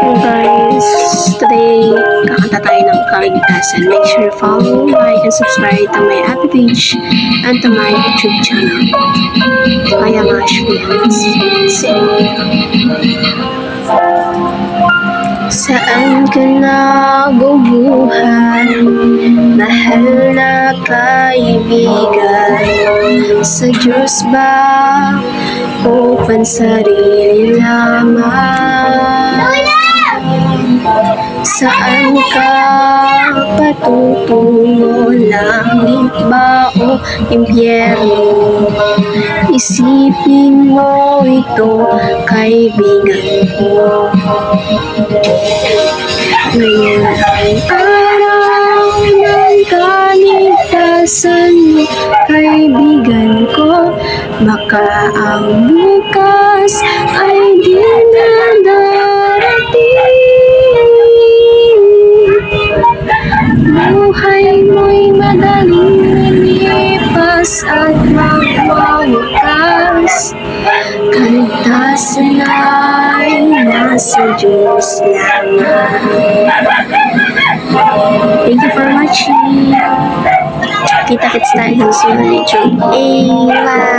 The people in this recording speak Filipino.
Guys, today kakanta tayo ng kaligtasan. Make sure you follow, like, and subscribe to my FB page and to my YouTube channel. Kaya mga Shvians, saan ka nabubuhay, mahal na kaibigan? Sa Diyos ba o pansarili lamang? Saan ka patutungo, langit ba o impyerno? Isipin mo ito, kaibigan ko. Ngayon ang araw ng kaligtasan mo, kaibigan ko. Baka ang bukas ay di na darating. Buhay mo'y madaling lilipas at magwawakas. Kaligtasan ay nasa Diyos lamang. Thank you for watching. Kita-kits tayo sa video. Bye!